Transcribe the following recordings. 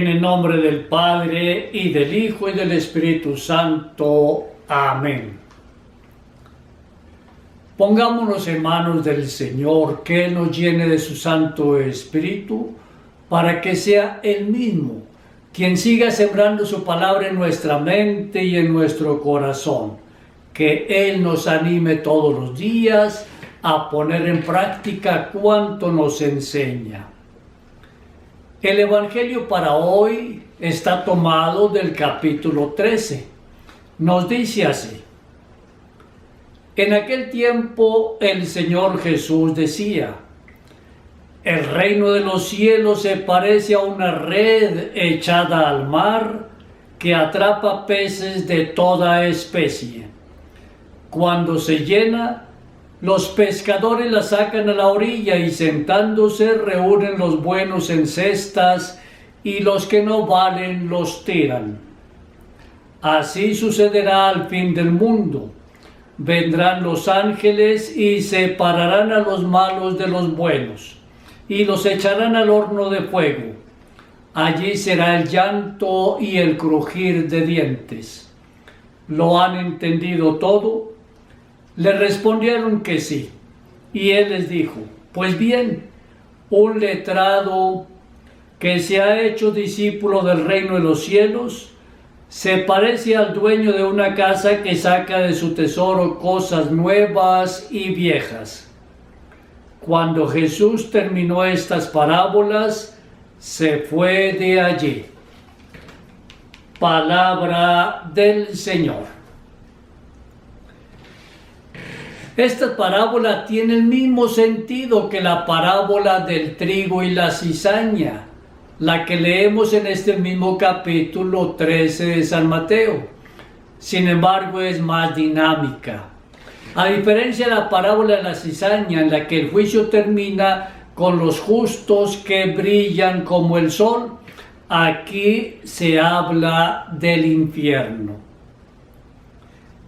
En el nombre del Padre, y del Hijo, y del Espíritu Santo. Amén. Pongámonos en manos del Señor, que Él nos llene de su Santo Espíritu, para que sea Él mismo quien siga sembrando su palabra en nuestra mente y en nuestro corazón. Que Él nos anime todos los días a poner en práctica cuanto nos enseña. El Evangelio para hoy está tomado del capítulo 13. Nos dice así: en aquel tiempo el Señor Jesús decía: el reino de los cielos se parece a una red echada al mar que atrapa peces de toda especie. Cuando se llena, los pescadores la sacan a la orilla y sentándose reúnen los buenos en cestas y los que no valen los tiran. Así sucederá al fin del mundo. Vendrán los ángeles y separarán a los malos de los buenos y los echarán al horno de fuego. Allí será el llanto y el crujir de dientes. ¿Lo han entendido todo? Le respondieron que sí. Y él les dijo: pues bien, un letrado que se ha hecho discípulo del reino de los cielos se parece al dueño de una casa que saca de su tesoro cosas nuevas y viejas. Cuando Jesús terminó estas parábolas, se fue de allí. Palabra del Señor. Esta parábola tiene el mismo sentido que la parábola del trigo y la cizaña, la que leemos en este mismo capítulo 13 de San Mateo. Sin embargo, es más dinámica. A diferencia de la parábola de la cizaña, en la que el juicio termina con los justos que brillan como el sol, aquí se habla del infierno.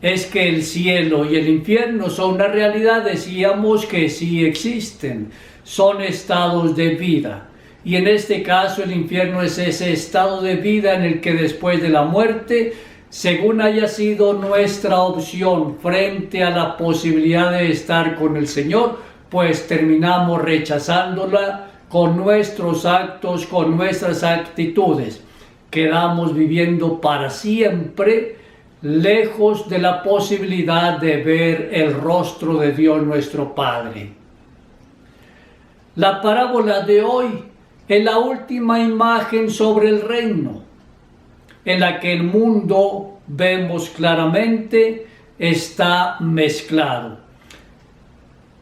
Es que el cielo y el infierno son una realidad, decíamos que sí existen, son estados de vida. Y en este caso el infierno es ese estado de vida en el que después de la muerte, según haya sido nuestra opción frente a la posibilidad de estar con el Señor, pues terminamos rechazándola con nuestros actos, con nuestras actitudes. Quedamos viviendo para siempre lejos de la posibilidad de ver el rostro de Dios nuestro Padre. La parábola de hoy es la última imagen sobre el reino, en la que el mundo, vemos claramente, está mezclado.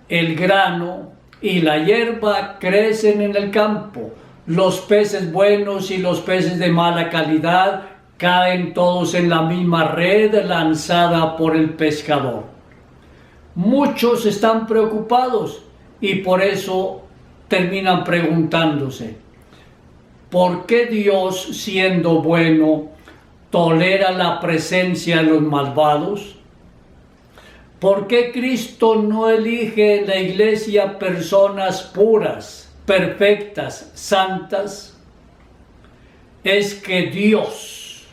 El grano y la hierba crecen en el campo. Los peces buenos y los peces de mala calidad caen todos en la misma red lanzada por el pescador. Muchos están preocupados y por eso terminan preguntándose: ¿por qué Dios, siendo bueno, tolera la presencia de los malvados? ¿Por qué Cristo no elige en la iglesia personas puras, perfectas, santas? Es que Dios,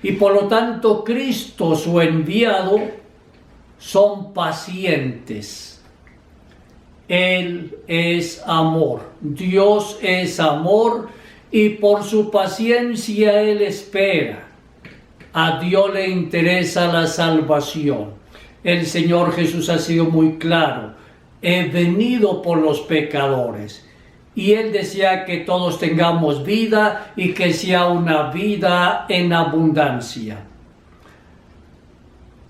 y por lo tanto Cristo, su enviado, son pacientes. Él es amor, Dios es amor, y por su paciencia Él espera. A Dios le interesa la salvación. El Señor Jesús ha sido muy claro: he venido por los pecadores. Y Él desea que todos tengamos vida y que sea una vida en abundancia.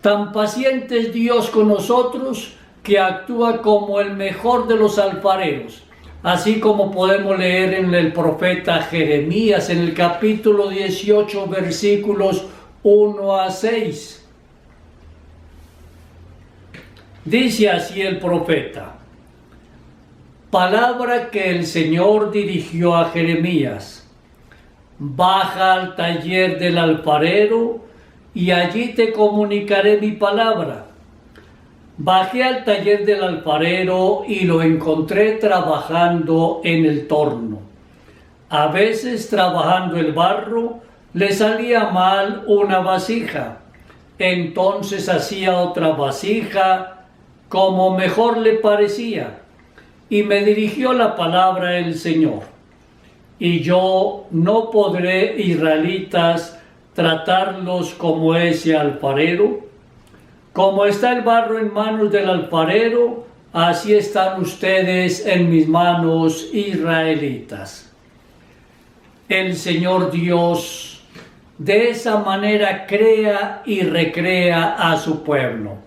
Tan paciente es Dios con nosotros que actúa como el mejor de los alfareros, así como podemos leer en el profeta Jeremías en el capítulo 18, versículos 1 a 6. Dice así el profeta: palabra que el Señor dirigió a Jeremías: baja al taller del alfarero y allí te comunicaré mi palabra. Bajé al taller del alfarero y lo encontré trabajando en el torno. A veces, trabajando el barro, le salía mal una vasija. Entonces hacía otra vasija como mejor le parecía. Y me dirigió la palabra el Señor. Y yo no podré, israelitas, tratarlos como ese alfarero. Como está el barro en manos del alfarero, así están ustedes en mis manos, israelitas. El Señor Dios de esa manera crea y recrea a su pueblo.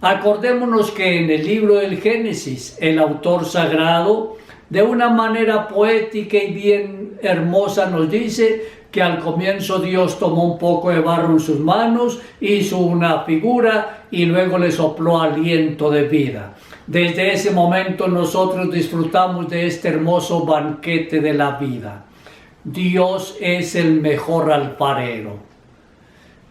Acordémonos que en el libro del Génesis, el autor sagrado, de una manera poética y bien hermosa, nos dice que al comienzo Dios tomó un poco de barro en sus manos, hizo una figura y luego le sopló aliento de vida. Desde ese momento nosotros disfrutamos de este hermoso banquete de la vida. Dios es el mejor alfarero.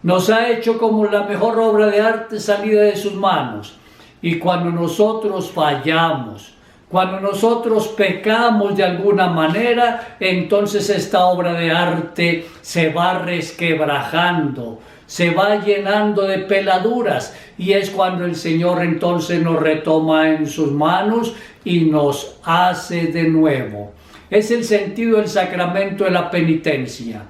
Nos ha hecho como la mejor obra de arte salida de sus manos. Y cuando nosotros fallamos, cuando nosotros pecamos de alguna manera, entonces esta obra de arte se va resquebrajando, se va llenando de peladuras, y es cuando el Señor entonces nos retoma en sus manos y nos hace de nuevo. Es el sentido del sacramento de la penitencia.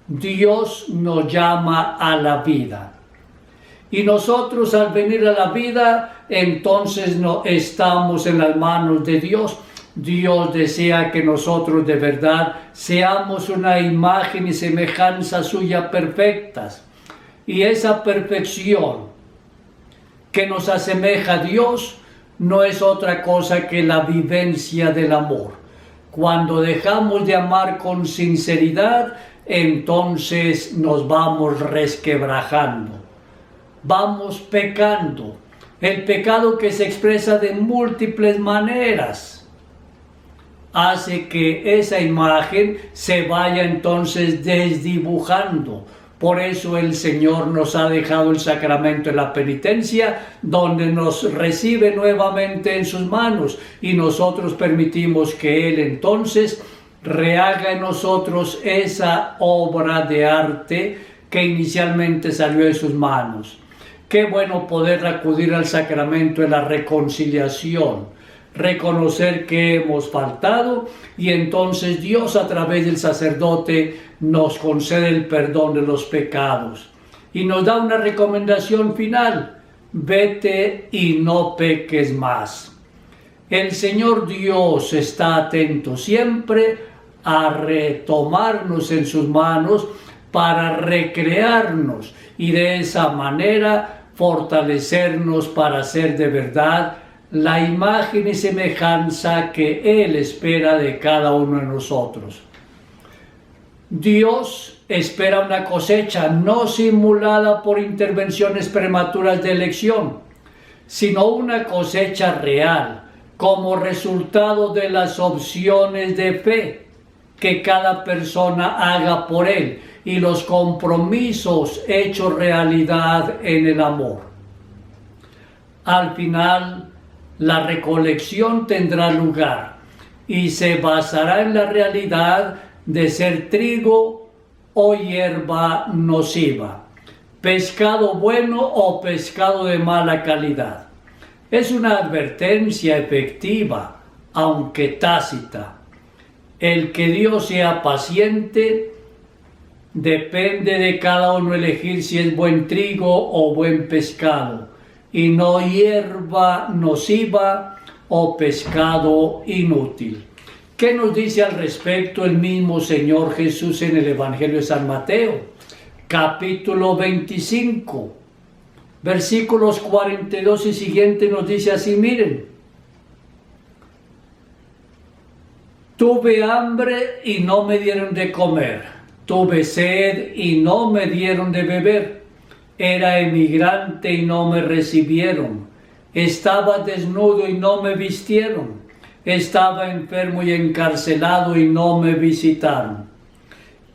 Dios nos llama a la vida. Y nosotros al venir a la vida, entonces no estamos en las manos de Dios. Dios desea que nosotros de verdad seamos una imagen y semejanza suya perfectas. Y esa perfección que nos asemeja a Dios no es otra cosa que la vivencia del amor. Cuando dejamos de amar con sinceridad, entonces nos vamos resquebrajando. Vamos pecando. El pecado, que se expresa de múltiples maneras, hace que esa imagen se vaya entonces desdibujando. Por eso el Señor nos ha dejado el sacramento de la penitencia, donde nos recibe nuevamente en sus manos, y nosotros permitimos que Él entonces rehaga en nosotros esa obra de arte que inicialmente salió de sus manos. Qué bueno poder acudir al sacramento de la reconciliación, reconocer que hemos faltado, y entonces Dios a través del sacerdote nos concede el perdón de los pecados y nos da una recomendación final: vete y no peques más. El Señor Dios está atento siempre a retomarnos en sus manos para recrearnos y de esa manera fortalecernos para ser de verdad la imagen y semejanza que Él espera de cada uno de nosotros. Dios espera una cosecha no simulada por intervenciones prematuras de elección, sino una cosecha real como resultado de las opciones de fe que cada persona haga por Él y los compromisos hechos realidad en el amor. Al final, la recolección tendrá lugar y se basará en la realidad de ser trigo o hierba nociva, pescado bueno o pescado de mala calidad. Es una advertencia efectiva, aunque tácita. El que Dios sea paciente, depende de cada uno elegir si es buen trigo o buen pescado, y no hierba nociva o pescado inútil. ¿Qué nos dice al respecto el mismo Señor Jesús en el Evangelio de San Mateo? Capítulo 25, versículos 42 y siguientes nos dice así, miren: tuve hambre y no me dieron de comer, tuve sed y no me dieron de beber, era emigrante y no me recibieron, estaba desnudo y no me vistieron, estaba enfermo y encarcelado y no me visitaron.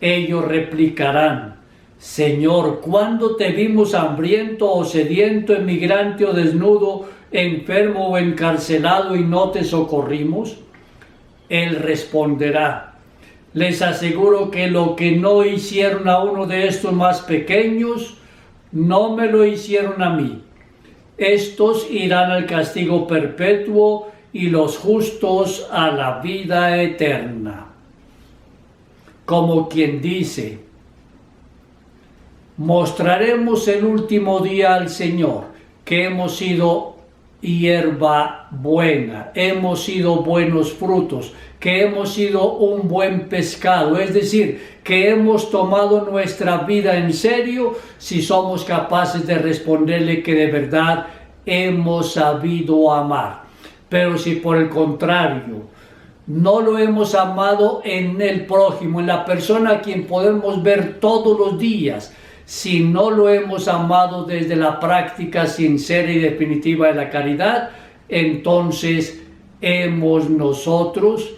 Ellos replicarán: Señor, ¿cuándo te vimos hambriento o sediento, emigrante o desnudo, enfermo o encarcelado y no te socorrimos? Él responderá: Les aseguro que lo que no hicieron a uno de estos más pequeños, no me lo hicieron a mí. Estos irán al castigo perpetuo y los justos a la vida eterna. Como quien dice, mostraremos el último día al Señor que hemos sido hierba buena, hemos sido buenos frutos, que hemos sido un buen pescado, es decir, que hemos tomado nuestra vida en serio si somos capaces de responderle que de verdad hemos sabido amar. Pero si por el contrario no lo hemos amado en el prójimo, en la persona a quien podemos ver todos los días, si no lo hemos amado desde la práctica sincera y definitiva de la caridad, entonces hemos nosotros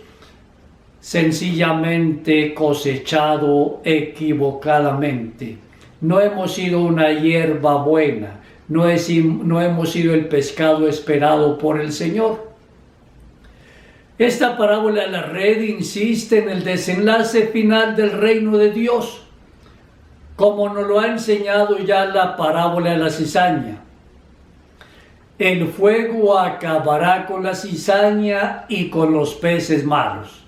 sencillamente cosechado equivocadamente. No hemos sido una hierba buena, no hemos sido el pescado esperado por el Señor. Esta parábola de la red insiste en el desenlace final del reino de Dios, como nos lo ha enseñado ya la parábola de la cizaña. El fuego acabará con la cizaña y con los peces malos.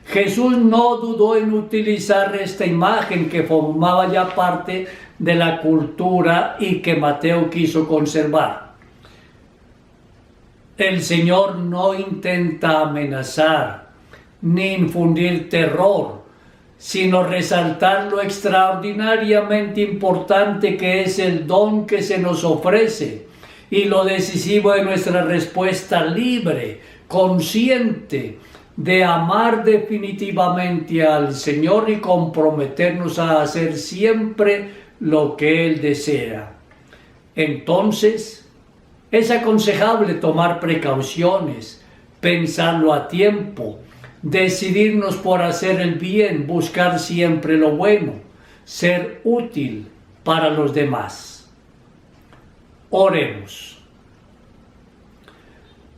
Jesús no dudó en utilizar esta imagen que formaba ya parte de la cultura y que Mateo quiso conservar. El Señor no intenta amenazar ni infundir terror, sino resaltar lo extraordinariamente importante que es el don que se nos ofrece y lo decisivo de nuestra respuesta libre, consciente, de amar definitivamente al Señor y comprometernos a hacer siempre lo que Él desea. Entonces, es aconsejable tomar precauciones, pensarlo a tiempo, decidirnos por hacer el bien, buscar siempre lo bueno, ser útil para los demás. Oremos.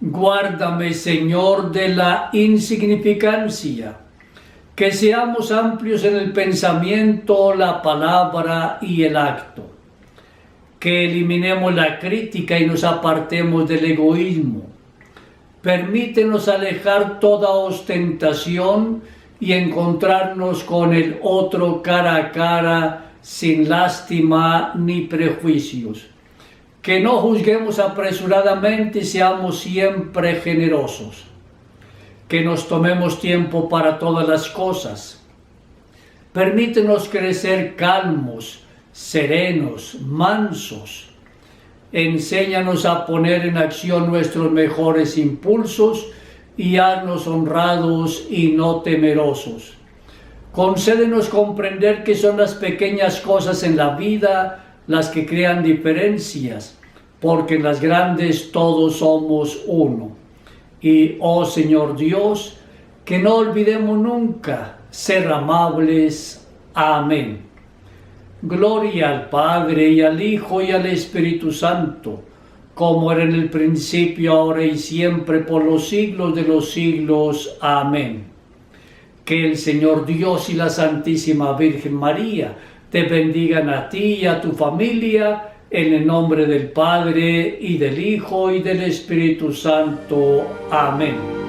Guárdame, Señor, de la insignificancia, que seamos amplios en el pensamiento, la palabra y el acto, que eliminemos la crítica y nos apartemos del egoísmo. Permítenos alejar toda ostentación y encontrarnos con el otro cara a cara, sin lástima ni prejuicios. Que no juzguemos apresuradamente y seamos siempre generosos. Que nos tomemos tiempo para todas las cosas. Permítenos crecer calmos, serenos, mansos. Enséñanos a poner en acción nuestros mejores impulsos y haznos honrados y no temerosos. Concédenos comprender que son las pequeñas cosas en la vida las que crean diferencias, porque en las grandes todos somos uno. Y, oh Señor Dios, que no olvidemos nunca ser amables. Amén. Gloria al Padre, y al Hijo, y al Espíritu Santo, como era en el principio, ahora y siempre, por los siglos de los siglos. Amén. Que el Señor Dios y la Santísima Virgen María te bendigan a ti y a tu familia, en el nombre del Padre, y del Hijo, y del Espíritu Santo. Amén.